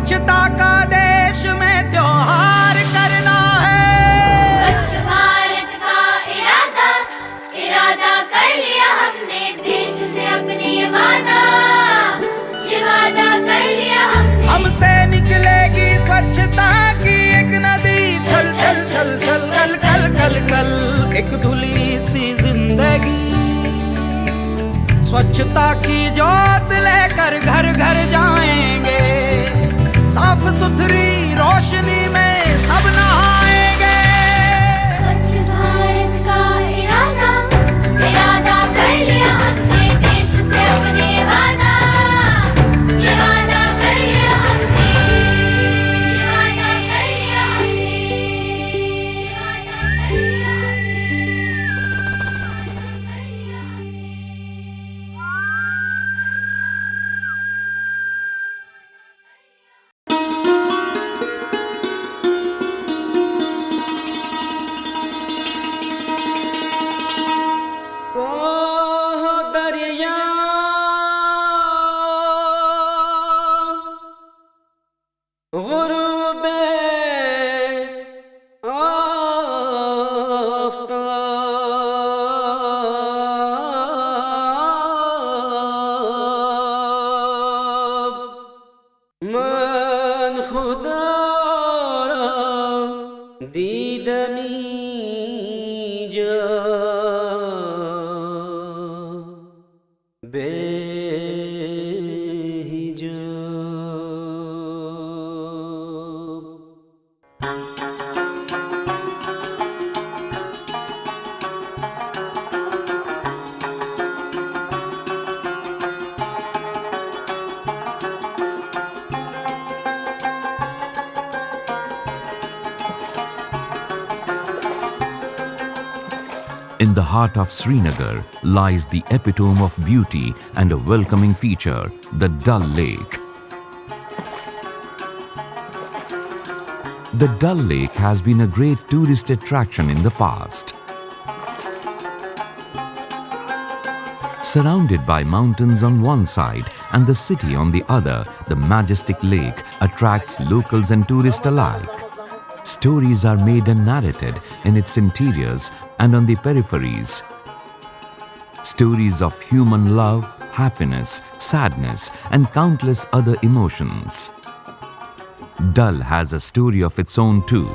स्वच्छता का देश में त्योहार करना है। स्वच्छ भारत का इरादा इरादा कर लिया हमने, देश से अपनी ये वादा कर लिया हमने। हमसे निकलेगी स्वच्छता की एक नदी, चल चल चल चल कल कल कल कल एक धुली सी जिंदगी। स्वच्छता की ज्योत लेकर घर घर जाएंगे, साफ सुथरी रोशनी में सब नहाएंगे। स्वच्छ भारत का इरादा इरादा कर लिया हमने, देश से अपने ये वादा कर लिया हमने। ये वादा कर लिया हमने, ये वादा कर लिया दरिया गुरूबे आफ़ताब मन खुदा दीदमी जा In the heart of Srinagar lies the epitome of beauty and a welcoming feature, the Dal Lake. The Dal Lake has been a great tourist attraction in the past. Surrounded by mountains on one side and the city on the other, the majestic lake attracts locals and tourists alike. Stories are made and narrated in its interiors and on the peripheries. Stories of human love, happiness, sadness, and countless other emotions. Dal has a story of its own too.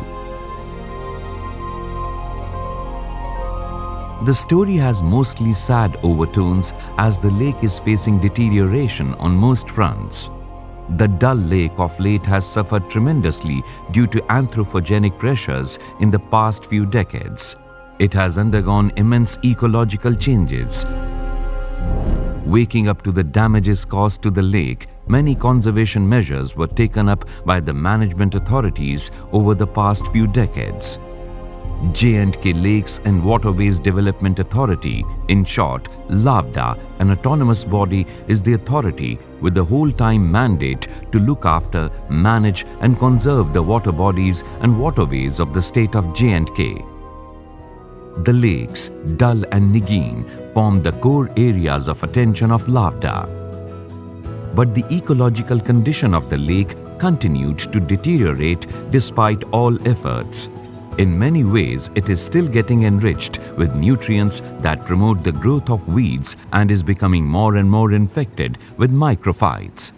The story has mostly sad overtones as the lake is facing deterioration on most fronts. The Dal Lake of late has suffered tremendously due to anthropogenic pressures in the past few decades. It has undergone immense ecological changes. Waking up to the damages caused to the lake, many conservation measures were taken up by the management authorities over the past few decades. J&K Lakes and Waterways Development Authority, in short, LAVDA, an autonomous body, is the authority with the whole-time mandate to look after, manage and conserve the water bodies and waterways of the state of J&K. The lakes, Dal and Nigeen, form the core areas of attention of LAVDA. But the ecological condition of the lake continued to deteriorate despite all efforts. In many ways, it is still getting enriched with nutrients that promote the growth of weeds and is becoming more and more infected with microphytes.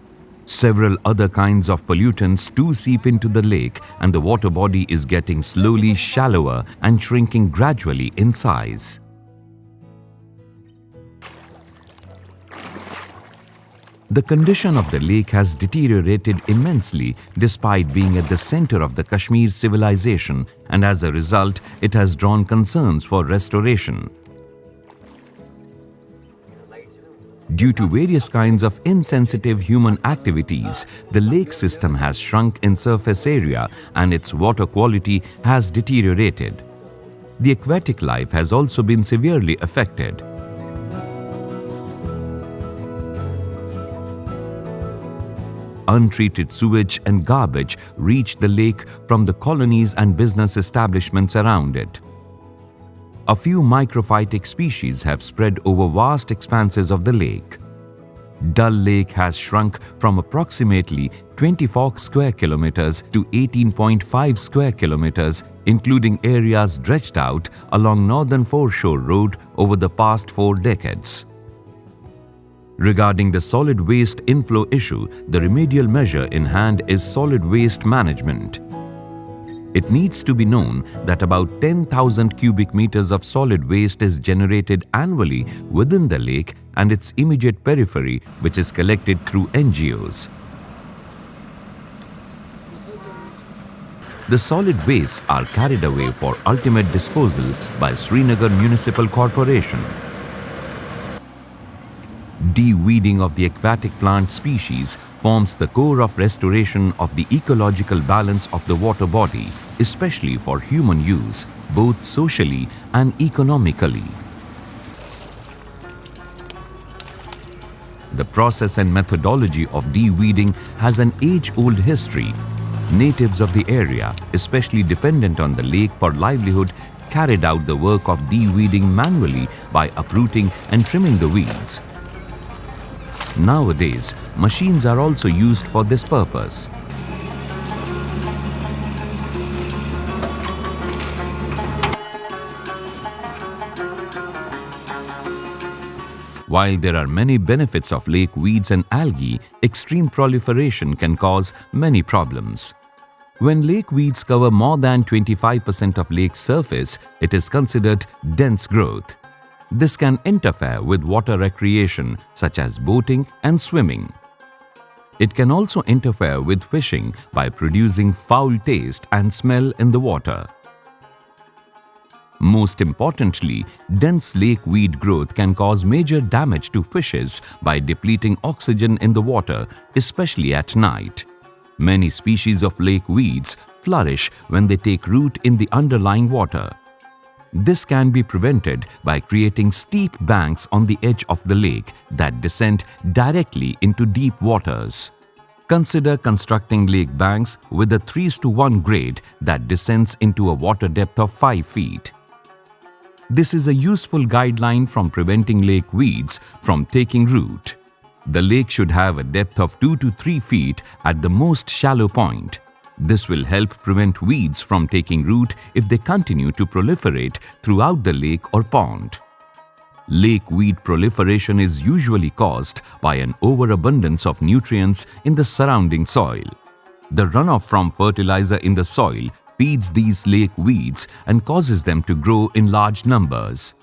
Several other kinds of pollutants too seep into the lake, and the water body is getting slowly shallower and shrinking gradually in size. The condition of the lake has deteriorated immensely despite being at the center of the Kashmir civilization, and as a result, it has drawn concerns for restoration. Due to various kinds of insensitive human activities, the lake system has shrunk in surface area and its water quality has deteriorated. The aquatic life has also been severely affected. Untreated sewage and garbage reach the lake from the colonies and business establishments around it. A few microphytic species have spread over vast expanses of the lake. Dal Lake has shrunk from approximately 24 square kilometers to 18.5 square kilometers, including areas dredged out along Northern Foreshore Road over the past 4 decades. Regarding the solid waste inflow issue, the remedial measure in hand is solid waste management. It needs to be known that about 10,000 cubic meters of solid waste is generated annually within the lake and its immediate periphery, which is collected through NGOs. The solid wastes are carried away for ultimate disposal by Srinagar Municipal Corporation. De-weeding of the aquatic plant species forms the core of restoration of the ecological balance of the water body, especially for human use, both socially and economically. The process and methodology of de-weeding has an age-old history. Natives of the area, especially dependent on the lake for livelihood, carried out the work of de-weeding manually by uprooting and trimming the weeds. Nowadays, machines are also used for this purpose. While there are many benefits of lake weeds and algae, extreme proliferation can cause many problems. When lake weeds cover more than 25% of lake surface, it is considered dense growth. This can interfere with water recreation such as boating and swimming. It can also interfere with fishing by producing foul taste and smell in the water. Most importantly, dense lake weed growth can cause major damage to fishes by depleting oxygen in the water, especially at night. Many species of lake weeds flourish when they take root in the underlying water. This can be prevented by creating steep banks on the edge of the lake that descend directly into deep waters. Consider constructing lake banks with a 3:1 grade that descends into a water depth of 5 feet. This is a useful guideline from preventing lake weeds from taking root. The lake should have a depth of 2 to 3 feet at the most shallow point. This will help prevent weeds from taking root if they continue to proliferate throughout the lake or pond. Lake weed proliferation is usually caused by an overabundance of nutrients in the surrounding soil. The runoff from fertilizer in the soil feeds these lake weeds and causes them to grow in large numbers.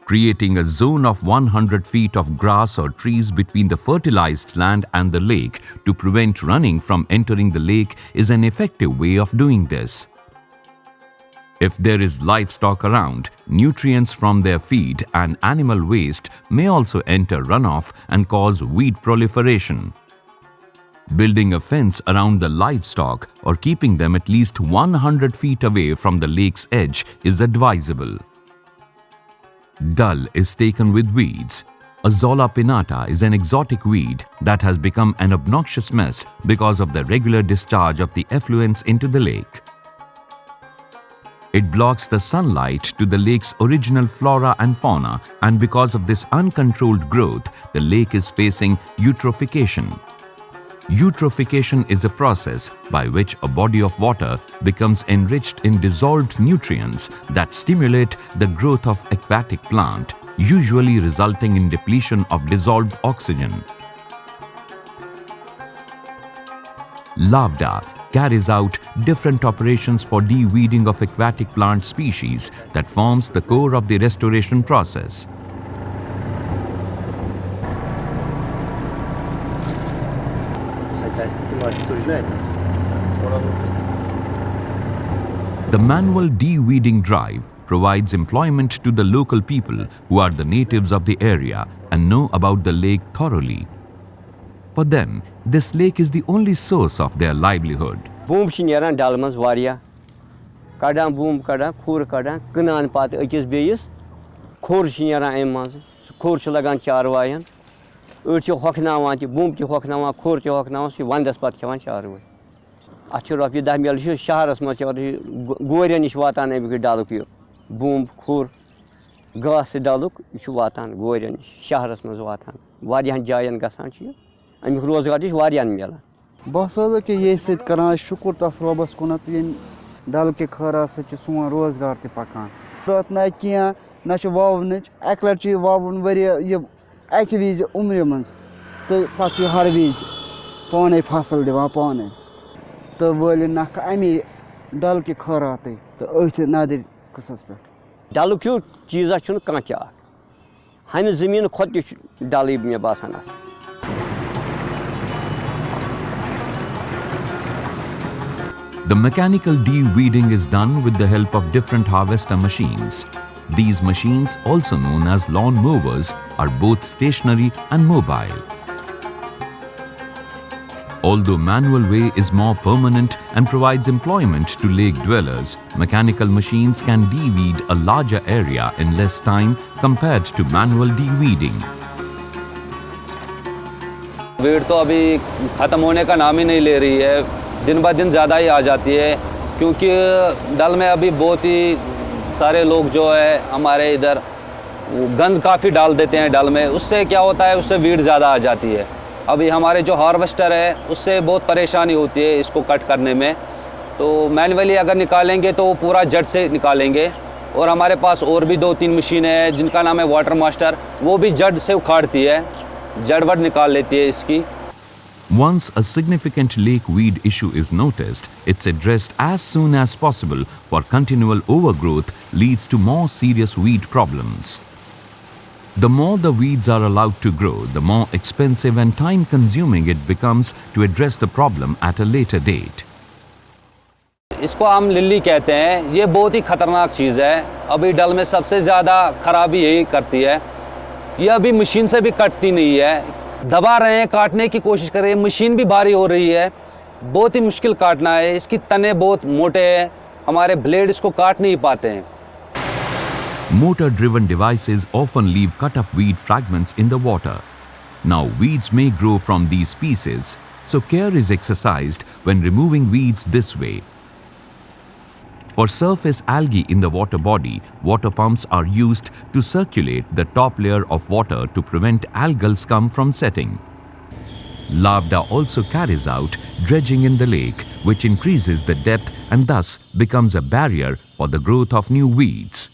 Creating a zone of 100 feet of grass or trees between the fertilized land and the lake to prevent running from entering the lake is an effective way of doing this. If there is livestock around, nutrients from their feed and animal waste may also enter runoff and cause weed proliferation. Building a fence around the livestock or keeping them at least 100 feet away from the lake's edge is advisable. Dull is taken with weeds. Azolla pinnata is an exotic weed that has become an obnoxious mess because of the regular discharge of the effluents into the lake. It blocks the sunlight to the lake's original flora and fauna, and because of this uncontrolled growth, the lake is facing eutrophication. Eutrophication is a process by which a body of water becomes enriched in dissolved nutrients that stimulate the growth of aquatic plant, usually resulting in depletion of dissolved oxygen. LAVDA carries out different operations for de-weeding of aquatic plant species that forms the core of the restoration process. The manual de-weeding drive provides employment to the local people who are the natives of the area and know about the lake thoroughly. For them, this lake is the only source of their livelihood. Boom şineran dalmaz var ya. Kadan boom kadan, kur kadan, kınan pat öküz beyiz. Kur şineran emmaz. Kur çalagan çarvayan. Ölçü hoknavan ki boom ki hoknavan, kur ki hoknavan şu vandas pat kevan çarvay. Açır rapi dahmiyal şu şahras ma çar goyren iş vatan ebi daluk yo. Boom kur gas daluk şu vatan goyren şahras ma vatan. वारियाहन जायन गसान छ ये अमिक रोजगार छ वारियाहन मिलान बस कि ये कर शुक्र तस रबस कुन डल के खैरा सोन रोजगार त पकान ना कह ना वावन अक लट वावन वरी अक वज उम्र मज तो पे हर वज पाने फसल दिवान पाने तो वल नख अमी डल के खैरात तो अथ नदर कस पे डल क्यों चीज़ा कह चाक हम जमीन खुद डल मे बासान The mechanical de-weeding is done with the help of different harvester machines. These machines, also known as lawn mowers, are both stationary and mobile. Although manual way is more permanent and provides employment to lake dwellers, mechanical machines can de-weed a larger area in less time compared to manual de-weeding. Weed तो अभी ख़त्म होने का नाम ही नहीं ले रही है, दिन ब दिन ज़्यादा ही आ जाती है क्योंकि डल में अभी बहुत ही सारे लोग जो है हमारे इधर गंद काफ़ी डाल देते हैं डल में, उससे क्या होता है उससे वीड ज़्यादा आ जाती है। अभी हमारे जो हार्वेस्टर है उससे बहुत परेशानी होती है इसको कट करने में, तो मैनुअली अगर निकालेंगे तो पूरा जड़ से निकालेंगे और हमारे पास और भी 2-3 मशीनें हैं जिनका नाम है वाटर मास्टर, वो भी जड़ से उखाड़ती है, जड़ वड़ निकाल लेती है इसकी। Once a significant lake weed issue is noticed, it's addressed as soon as possible, for continual overgrowth leads to more serious weed problems. The more the weeds are allowed to grow, the more expensive and time-consuming it becomes to address the problem at a later date. इसको हम Lillie कहते हैं, ये बहुत ही खतरनाक चीज़ है। अभी डल में सबसे ज़्यादा खराबी यही करती है, ये अभी मशीन से भी कटती नहीं है, दबा रहे हैं, काटने की कोशिश कर रहे हैं, मशीन भी भारी हो रही है, बहुत ही मुश्किल काटना है, इसकी तने बहुत मोटे हैं, हमारे ब्लेड इसको काट नहीं पाते हैं। Motor-driven devices often leave cut-up weed fragments in the water. Now, weeds may grow from these pieces, so care is exercised when removing weeds this way. For surface algae in the water body, water pumps are used to circulate the top layer of water to prevent algal scum from setting. Lavda also carries out dredging in the lake, which increases the depth and thus becomes a barrier for the growth of new weeds.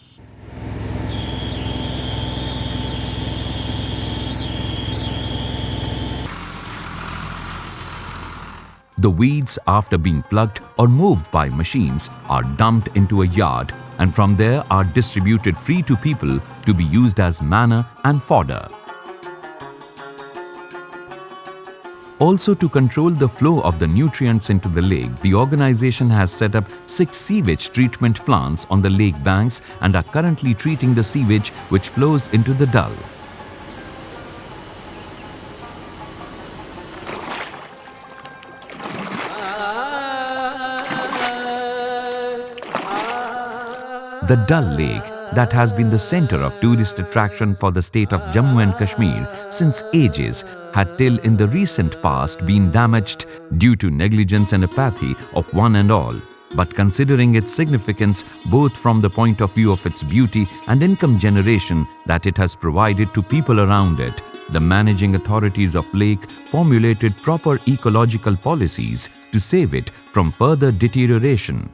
The weeds, after being plucked or moved by machines, are dumped into a yard and from there are distributed free to people to be used as manure and fodder. Also, to control the flow of the nutrients into the lake, the organization has set up 6 sewage treatment plants on the lake banks and are currently treating the sewage which flows into the Dal. The Dal Lake, that has been the center of tourist attraction for the state of Jammu and Kashmir since ages, had till in the recent past been damaged due to negligence and apathy of one and all. But considering its significance both from the point of view of its beauty and income generation that it has provided to people around it, the managing authorities of lake formulated proper ecological policies to save it from further deterioration.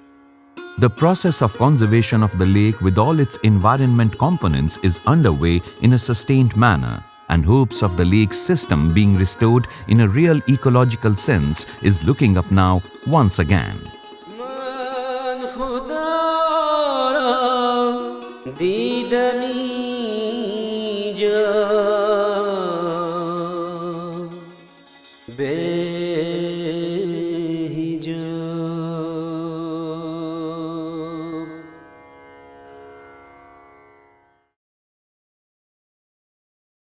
The process of conservation of the lake with all its environment components is underway in a sustained manner, and hopes of the lake's system being restored in a real ecological sense is looking up now once again. दीदनी